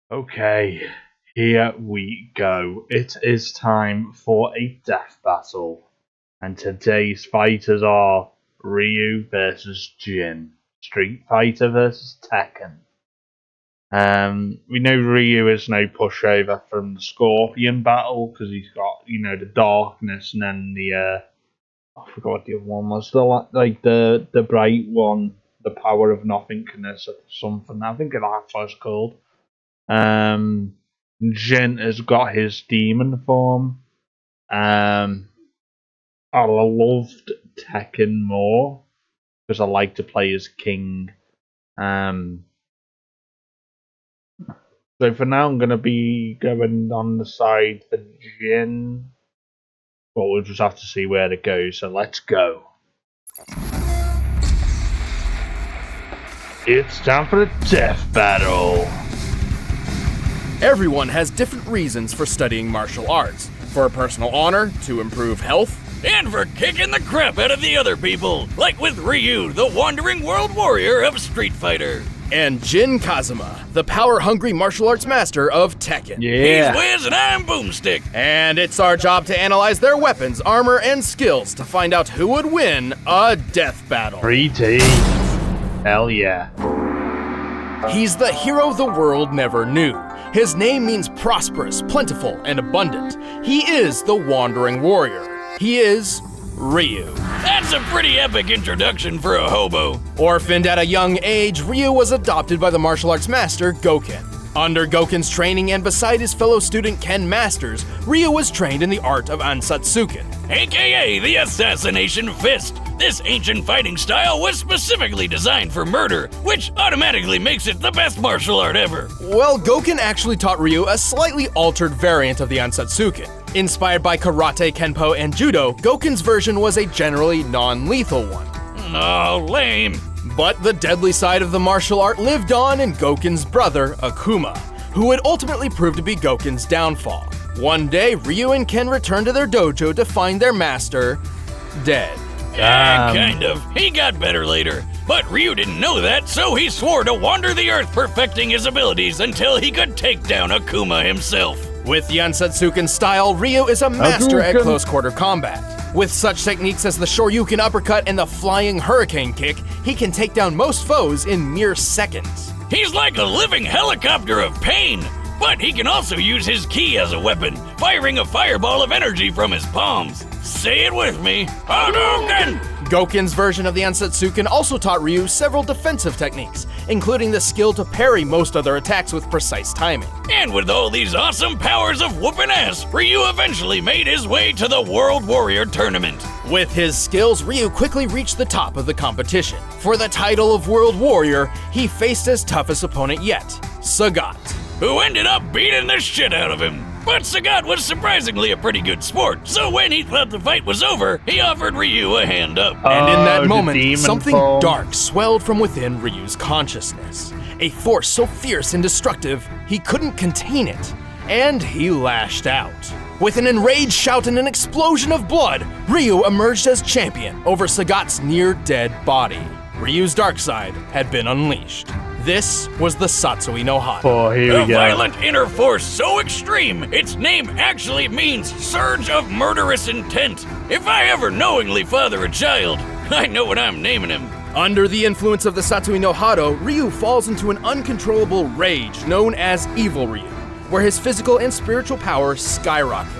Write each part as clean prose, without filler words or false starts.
Okay, here we go. It is time for a death battle. And today's fighters are Ryu versus Jin. Street Fighter versus Tekken. We know Ryu is no pushover from the Scorpion battle because he's got, the darkness and then I forgot what the other one was. The bright one, the power of nothingness or something. I think that's what it's called. Jin has got his demon form. I loved Tekken more because I like to play as King. So for now, I'm going to be going on the side for Jin. But we'll just have to see where it goes. So let's go. It's time for the death battle. Everyone has different reasons for studying martial arts. For personal honor, to improve health, and for kicking the crap out of the other people, like with Ryu, the wandering world warrior of Street Fighter. And Jin Kazuma, the power-hungry martial arts master of Tekken. Yeah. He's Wiz and I'm Boomstick. And it's our job to analyze their weapons, armor, and skills to find out who would win a death battle. 3 teams. Hell yeah. He's the hero the world never knew. His name means prosperous, plentiful, and abundant. He is the Wandering Warrior. He is Ryu. That's a pretty epic introduction for a hobo. Orphaned at a young age, Ryu was adopted by the martial arts master Goken. Under Goken's training and beside his fellow student Ken Masters, Ryu was trained in the art of Ansatsuken, AKA the Assassination Fist. This ancient fighting style was specifically designed for murder, which automatically makes it the best martial art ever. Well, Goken actually taught Ryu a slightly altered variant of the Ansatsuken. Inspired by karate, kenpo, and judo, Goken's version was a generally non-lethal one. Oh, lame. But the deadly side of the martial art lived on in Goken's brother, Akuma, who would ultimately prove to be Goken's downfall. One day, Ryu and Ken returned to their dojo to find their master dead. Yeah, kind of. He got better later. But Ryu didn't know that, so he swore to wander the earth perfecting his abilities until he could take down Akuma himself. With the Ansatsuken style, Ryu is a master at close-quarter combat. With such techniques as the Shoryuken uppercut and the flying hurricane kick, he can take down most foes in mere seconds. He's like a living helicopter of pain, but he can also use his ki as a weapon, firing a fireball of energy from his palms. Say it with me, Hadouken! Goken's version of the Ansatsuken also taught Ryu several defensive techniques, including the skill to parry most other attacks with precise timing. And with all these awesome powers of whooping ass, Ryu eventually made his way to the World Warrior Tournament. With his skills, Ryu quickly reached the top of the competition. For the title of World Warrior, he faced his toughest opponent yet, Sagat, who ended up beating the shit out of him. But Sagat was surprisingly a pretty good sport, so when he thought the fight was over, he offered Ryu a hand up. And in that moment, something dark swelled from within Ryu's consciousness. A force so fierce and destructive, he couldn't contain it, and he lashed out. With an enraged shout and an explosion of blood, Ryu emerged as champion over Sagat's near-dead body. Ryu's dark side had been unleashed. This was the Satsui no Hata. Oh, here we go. A violent inner force so extreme, its name actually means surge of murderous intent. If I ever knowingly father a child, I know what I'm naming him. Under the influence of the Satsui no Hata, Ryu falls into an uncontrollable rage known as Evil Ryu, where his physical and spiritual power skyrockets.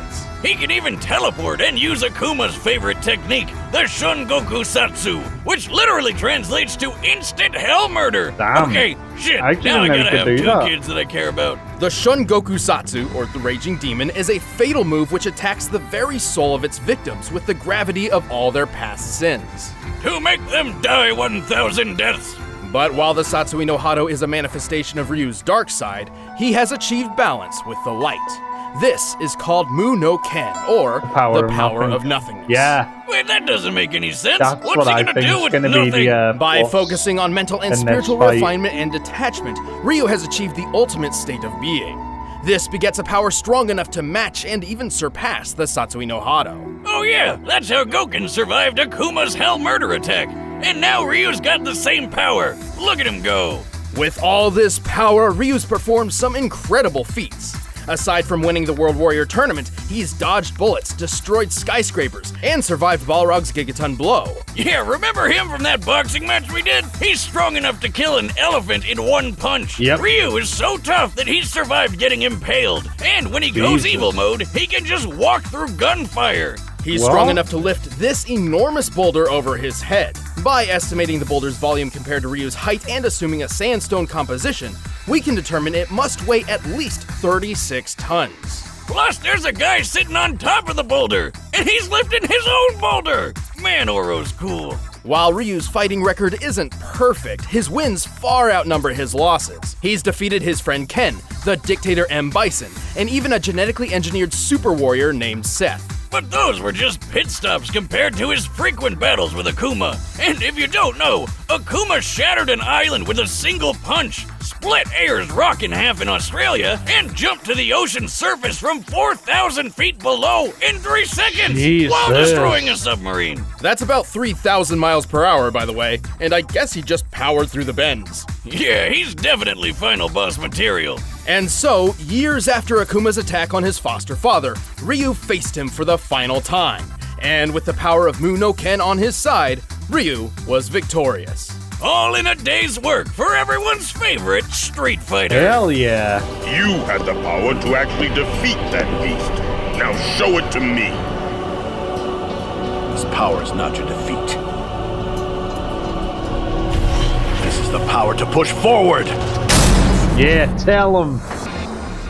He can even teleport and use Akuma's favorite technique, the Shun Goku Satsu, which literally translates to instant hell murder. Damn. Okay, shit, I now I gotta have two that. kids that I care about. The Shun Goku Satsu, or the Raging Demon, is a fatal move which attacks the very soul of its victims with the gravity of all their past sins. To make them die 1,000 deaths. But while the Satsui no Hata is a manifestation of Ryu's dark side, he has achieved balance with the light. This is called Mu no Ken, or the power of nothingness. Yeah. Wait, that doesn't make any sense. That's What's what he I gonna think do is with gonna nothing? be the By boss focusing on mental and in spiritual this fight. refinement and detachment, Ryu has achieved the ultimate state of being. This begets a power strong enough to match and even surpass the Satsui no Hata. Oh yeah, that's how Goken survived Akuma's hell murder attack. And now Ryu's got the same power. Look at him go. With all this power, Ryu's performed some incredible feats. Aside from winning the World Warrior tournament, he's dodged bullets, destroyed skyscrapers, and survived Balrog's gigaton blow. Yeah, remember him from that boxing match we did? He's strong enough to kill an elephant in one punch. Yep. Ryu is so tough that he's survived getting impaled. And when he goes evil mode, he can just walk through gunfire. He's strong enough to lift this enormous boulder over his head. By estimating the boulder's volume compared to Ryu's height and assuming a sandstone composition, we can determine it must weigh at least 36 tons. Plus, there's a guy sitting on top of the boulder, and he's lifting his own boulder. Man, Oro's cool. While Ryu's fighting record isn't perfect, his wins far outnumber his losses. He's defeated his friend Ken, the dictator M. Bison, and even a genetically engineered super warrior named Seth. But those were just pit stops compared to his frequent battles with Akuma. And if you don't know, Akuma shattered an island with a single punch, split Ayers Rock in half in Australia, and jumped to the ocean surface from 4,000 feet below in 3 seconds while destroying a submarine. That's about 3,000 miles per hour, by the way, and I guess he just powered through the bends. Yeah, he's definitely final boss material. And so, years after Akuma's attack on his foster father, Ryu faced him for the final time. And with the power of Mu no Ken on his side, Ryu was victorious. All in a day's work for everyone's favorite Street Fighter. Hell yeah. You had the power to actually defeat that beast. Now show it to me. This power is not your defeat. This is the power to push forward. Yeah, tell him.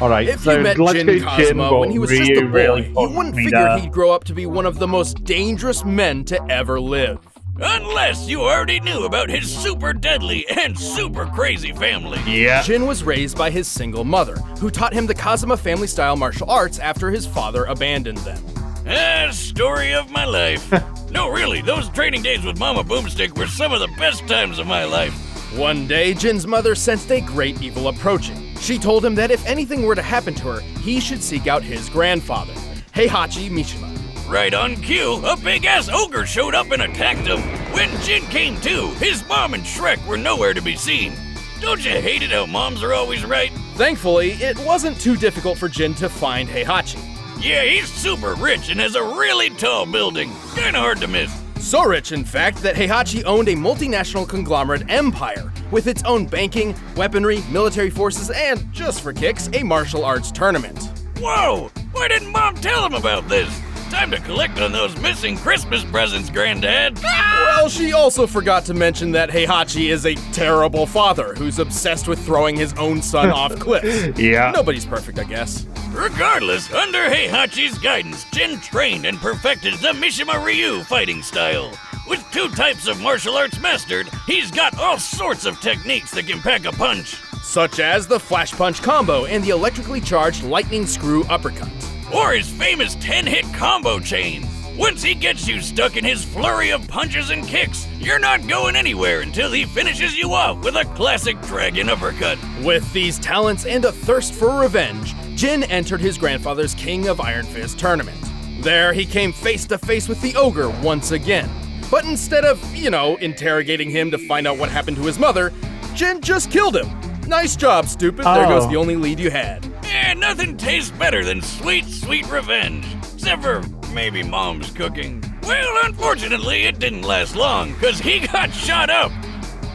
Alright, If so you met let's Jin go Kazuma Jin, when he was Ryu just a boy, really you pushed wouldn't me figure there. he'd grow up to be one of the most dangerous men to ever live. Unless you already knew about his super deadly and super crazy family. Yeah. Jin was raised by his single mother, who taught him the Kazuma family-style martial arts after his father abandoned them. Story of my life. No, really, those training days with Mama Boomstick were some of the best times of my life. One day, Jin's mother sensed a great evil approaching. She told him that if anything were to happen to her, he should seek out his grandfather, Heihachi Mishima. Right on cue, a big-ass ogre showed up and attacked him. When Jin came to, his mom and Shrek were nowhere to be seen. Don't you hate it how moms are always right? Thankfully, it wasn't too difficult for Jin to find Heihachi. Yeah, he's super rich and has a really tall building. Kinda hard to miss. So rich, in fact, that Heihachi owned a multinational conglomerate empire with its own banking, weaponry, military forces, and, just for kicks, a martial arts tournament. Whoa! Why didn't Mom tell him about this? Time to collect on those missing Christmas presents, Granddad. Well, she also forgot to mention that Heihachi is a terrible father who's obsessed with throwing his own son off cliffs. Yeah. Nobody's perfect, I guess. Regardless, under Heihachi's guidance, Jin trained and perfected the Mishima Ryu fighting style. With 2 types of martial arts mastered, he's got all sorts of techniques that can pack a punch. Such as the flash punch combo and the electrically charged lightning screw uppercut. Or his famous 10-hit combo chain. Once he gets you stuck in his flurry of punches and kicks, you're not going anywhere until he finishes you off with a classic dragon uppercut. With these talents and a thirst for revenge, Jin entered his grandfather's King of Iron Fist tournament. There, he came face to face with the ogre once again. But instead of, interrogating him to find out what happened to his mother, Jin just killed him. Nice job, stupid. There goes the only lead you had. And nothing tastes better than sweet, sweet revenge. Except for maybe Mom's cooking. Well, unfortunately, it didn't last long, because he got shot up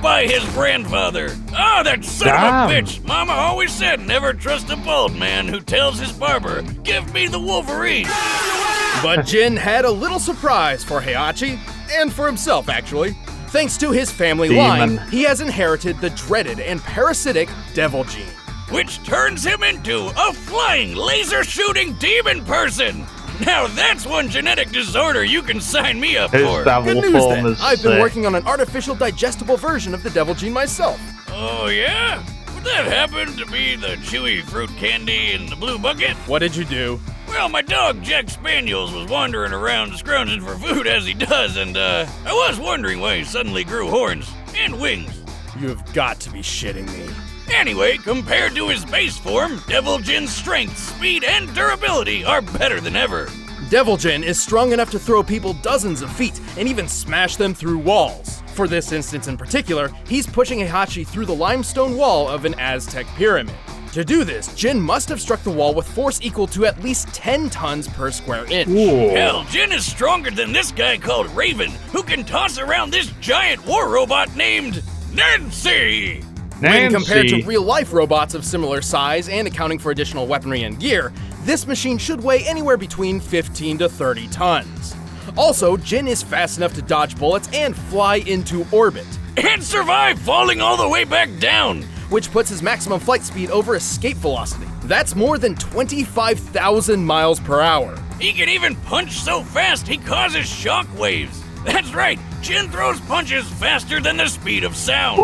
by his grandfather. Oh, that son of a bitch! Mama always said never trust a bald man who tells his barber, give me the Wolverine. But Jin had a little surprise for Heihachi, and for himself, actually. Thanks to his family line, he has inherited the dreaded and parasitic Devil Gene. Which turns him into a flying, laser-shooting demon person! Now that's one genetic disorder you can sign me up for. Good news then, I've been working on an artificial digestible version of the Devil Gene myself. Oh yeah? Would that happen to be the chewy fruit candy in the blue bucket? What did you do? Well, my dog Jack Spaniels was wandering around scrounging for food as he does, and I was wondering why he suddenly grew horns and wings. You've got to be shitting me. Anyway, compared to his base form, Devil Jin's strength, speed, and durability are better than ever. Devil Jin is strong enough to throw people dozens of feet and even smash them through walls. For this instance in particular, he's pushing Heihachi through the limestone wall of an Aztec pyramid. To do this, Jin must have struck the wall with force equal to at least 10 tons per square inch. Ooh. Hell, Jin is stronger than this guy called Raven, who can toss around this giant war robot named Nancy! When compared to real-life robots of similar size and accounting for additional weaponry and gear, this machine should weigh anywhere between 15 to 30 tons. Also, Jin is fast enough to dodge bullets and fly into orbit, And survive falling all the way back down! which puts his maximum flight speed over escape velocity. That's more than 25,000 miles per hour. He can even punch so fast he causes shock waves. That's right, Jin throws punches faster than the speed of sound.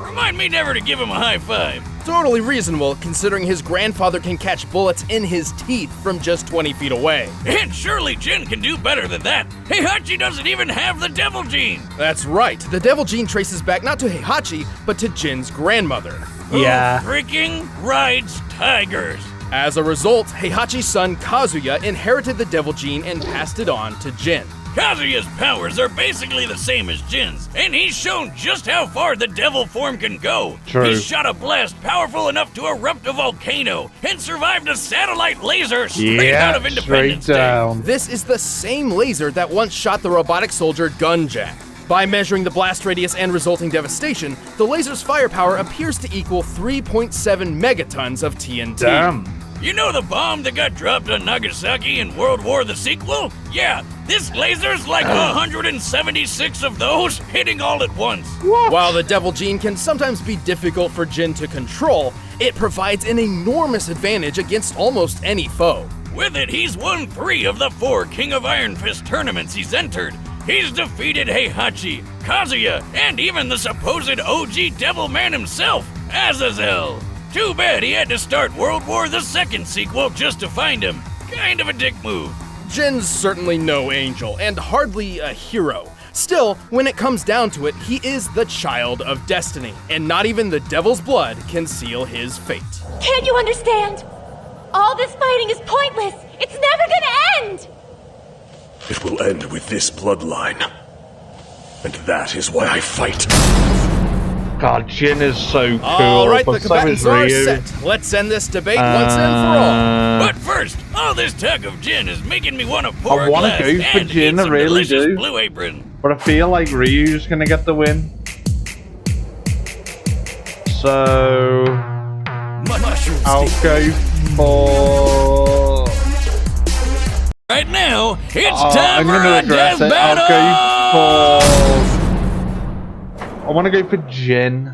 Remind me never to give him a high five. Totally reasonable, considering his grandfather can catch bullets in his teeth from just 20 feet away. And surely Jin can do better than that. Heihachi doesn't even have the devil gene. That's right, the devil gene traces back not to Heihachi, but to Jin's grandmother. Yeah. Who freaking rides tigers? As a result, Heihachi's son Kazuya inherited the devil gene and passed it on to Jin. Kazuya's powers are basically the same as Jin's, and he's shown just how far the devil form can go. True. He shot a blast powerful enough to erupt a volcano and survived a satellite laser straight out of Independence straight Day. down. This is the same laser that once shot the robotic soldier Gunjack. By measuring the blast radius and resulting devastation, the laser's firepower appears to equal 3.7 megatons of TNT. Damn. You know the bomb that got dropped on Nagasaki in World War the sequel? Yeah, this laser's like 176 of those hitting all at once. While the devil gene can sometimes be difficult for Jin to control, it provides an enormous advantage against almost any foe. With it, he's won 3 of the 4 King of Iron Fist tournaments he's entered. He's defeated Heihachi, Kazuya, and even the supposed OG Devil Man himself, Azazel. Too bad he had to start World War II sequel just to find him. Kind of a dick move. Jin's certainly no angel, and hardly a hero. Still, when it comes down to it, he is the child of destiny, and not even the devil's blood can seal his fate. Can't you understand? All this fighting is pointless. It's never gonna end. It will end with this bloodline. And that is why I fight. God, Jin is so cool. All right, the but so is combatants are Ryu. set. Let's end this debate once and for all. But first, all this talk of Jin is making me want to pour I a wanna glass go for and Jin, eat I some really delicious do. Blue Apron. But I feel like Ryu's gonna get the win. So I'll go for. Right now, it's Oh, time I'm for gonna a regret death it. battle! I'll go for. I want to go for Jin.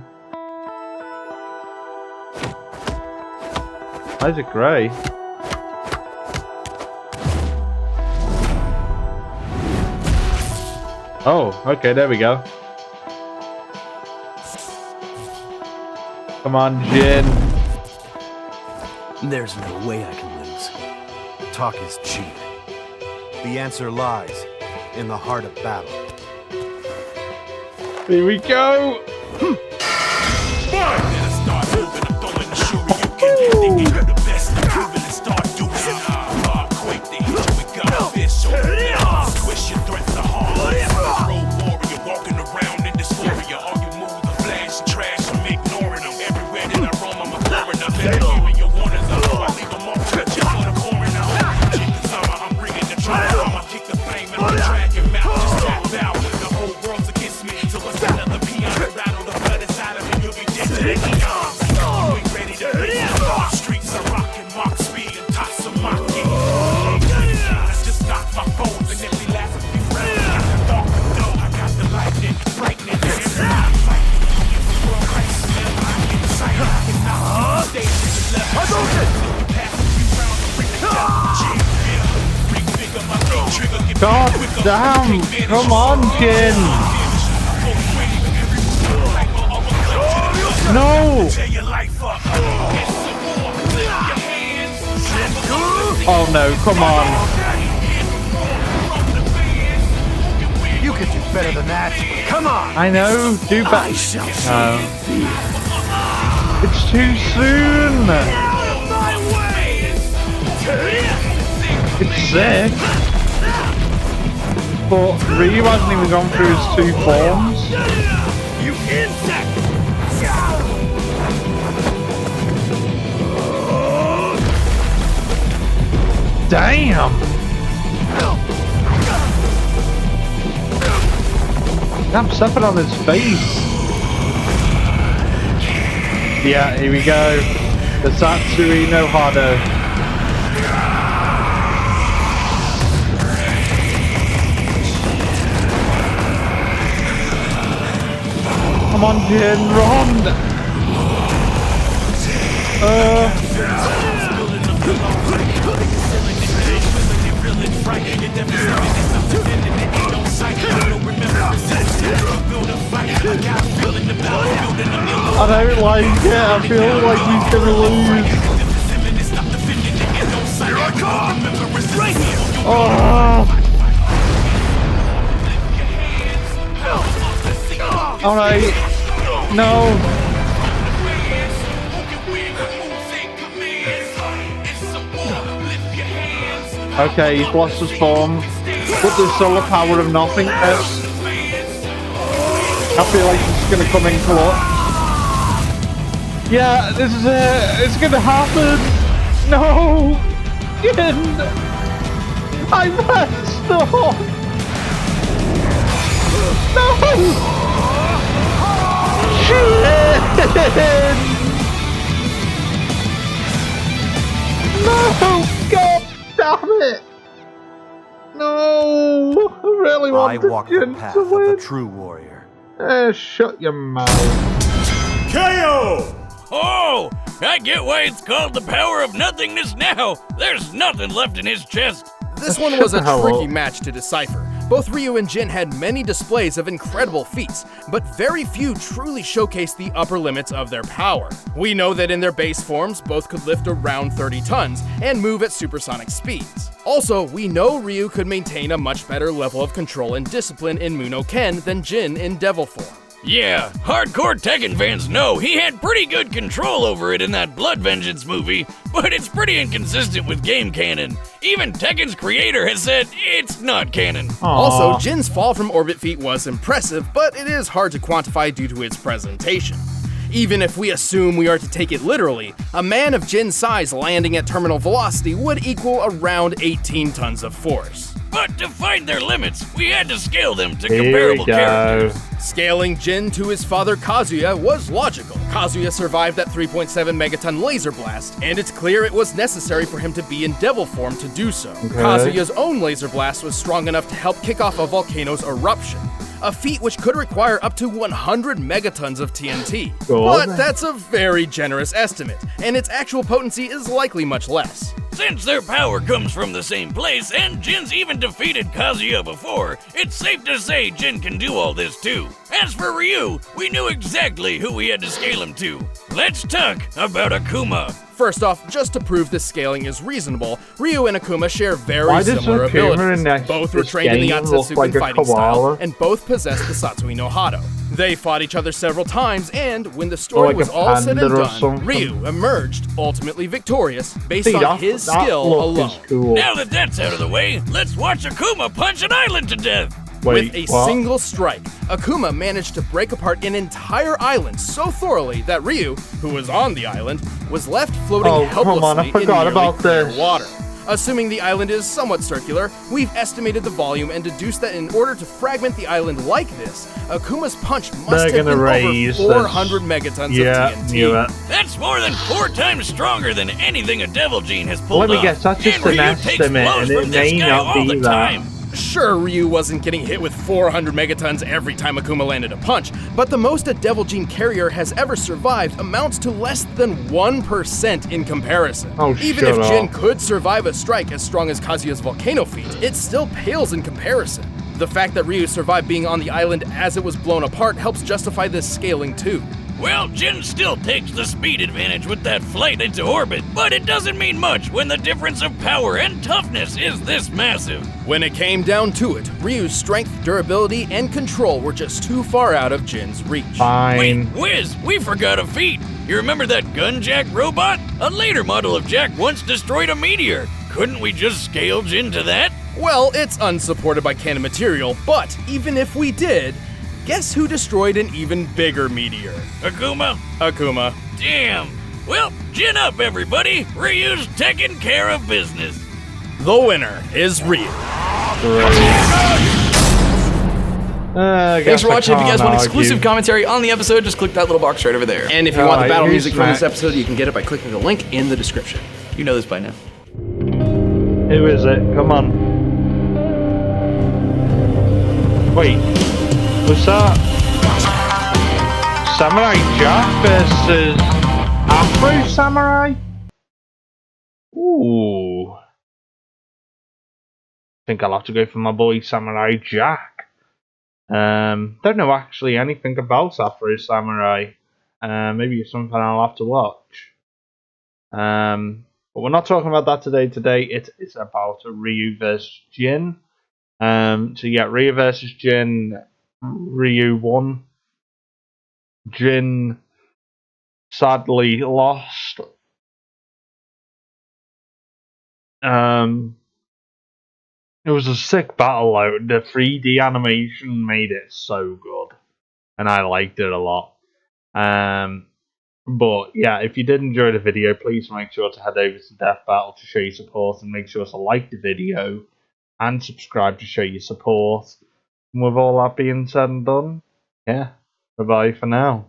Why is it grey? Oh, okay, there we go. Come on, Jin. There's no way I can lose. Talk is cheap. The answer lies in the heart of battle. Here we go. God damn! Come on, Jin! No! Oh no, come on. You could do better than that. Come on! I know, do better. No. It's too soon! It's sick. But Ryu hasn't even gone through his 2 forms. You insect! Damn! I'm stepping on his face. Yeah, here we go. The Satsui no Hado. Come on, Jin, run! I don't like it. I feel like he's gonna lose. Oh! Alright. No. Okay, he's lost his form. But there's still the power of nothingness. I feel like this is gonna come in clutch. Yeah, this is it. It's gonna happen. No! Jin! I messed up! No! Jin! No! God damn it! No! I really I wanted walk the Jin path to of the win. true warrior. Shut your mouth. KO! Oh! I get why it's called the power of nothingness now! There's nothing left in his chest! This one was a Shut the hell tricky up. match to decipher. Both Ryu and Jin had many displays of incredible feats, but very few truly showcased the upper limits of their power. We know that in their base forms, both could lift around 30 tons and move at supersonic speeds. Also, we know Ryu could maintain a much better level of control and discipline in Muno Ken than Jin in Devil form. Yeah, hardcore Tekken fans know he had pretty good control over it in that Blood Vengeance movie, but it's pretty inconsistent with game canon. Even Tekken's creator has said it's not canon. Also, Jin's fall from orbit feat was impressive, but it is hard to quantify due to its presentation. Even if we assume we are to take it literally, a man of Jin's size landing at terminal velocity would equal around 18 tons of force. But to find their limits, we had to scale them to Here we comparable go. characters. Scaling Jin to his father Kazuya was logical. Kazuya survived that 3.7 megaton laser blast, and it's clear it was necessary for him to be in devil form to do so. Kazuya's own laser blast was strong enough to help kick off a volcano's eruption, a feat which could require up to 100 megatons of TNT. But that's a very generous estimate, and its actual potency is likely much less. Since their power comes from the same place, and Jin's even defeated Kazuya before, it's safe to say Jin can do all this too. As for Ryu, we knew exactly who we had to scale him to. Let's talk about Akuma. First off, just to prove this scaling is reasonable, Ryu and Akuma share very similar Akuma abilities. Both were trained in the Yatsutsuken fighting style, and both possessed the Satsui no Hado. They fought each other several times, and when the story was all said and done, Ryu emerged ultimately victorious based on his skill alone. Cool. Now that that's out of the way, let's watch Akuma punch an island to death. With a single strike, Akuma managed to break apart an entire island so thoroughly that Ryu, who was on the island, was left floating helplessly in nearly clear water. Assuming the island is somewhat circular, we've estimated the volume and deduced that in order to fragment the island like this, Akuma's punch must have been over 400 megatons of TNT. Knew it. That's more than 4 times stronger than anything a Devil Gene has pulled off. Let me guess, that's just an estimate, and it may not be that. Sure, Ryu wasn't getting hit with 400 megatons every time Akuma landed a punch, but the most a Devil Gene carrier has ever survived amounts to less than 1% in comparison. Even if Jin could survive a strike as strong as Kazuya's volcano feat, it still pales in comparison. The fact that Ryu survived being on the island as it was blown apart helps justify this scaling too. Well, Jin still takes the speed advantage with that flight into orbit, but it doesn't mean much when the difference of power and toughness is this massive. When it came down to it, Ryu's strength, durability, and control were just too far out of Jin's reach. Wait, Wiz, we forgot a feat. You remember that gun Jack robot? A later model of Jack once destroyed a meteor. Couldn't we just scale Jin to that? Well, it's unsupported by canon material, but even if we did, guess who destroyed an even bigger meteor? Akuma? Damn! Well, gin up, everybody! Ryu's taking care of business. The winner is Ryu. Thanks for watching. If you guys want exclusive commentary on the episode, just click that little box right over there. And if you want the battle music from this episode, you can get it by clicking the link in the description. You know this by now. Who is it? Come on. Wait. What's that? Samurai Jack versus Afro Samurai? Ooh. I think I'll have to go for my boy Samurai Jack. Don't know actually anything about Afro Samurai. Maybe it's something I'll have to watch. But we're not talking about that today. Today it's about Ryu versus Jin. So yeah, Ryu versus Jin. Ryu won. Jin sadly lost. It was a sick battle though. The 3D animation made it so good, and I liked it a lot. But yeah, if you did enjoy the video, please make sure to head over to Death Battle to show your support, and make sure to like the video and subscribe to show your support. And with all that being said and done, yeah, bye bye for now.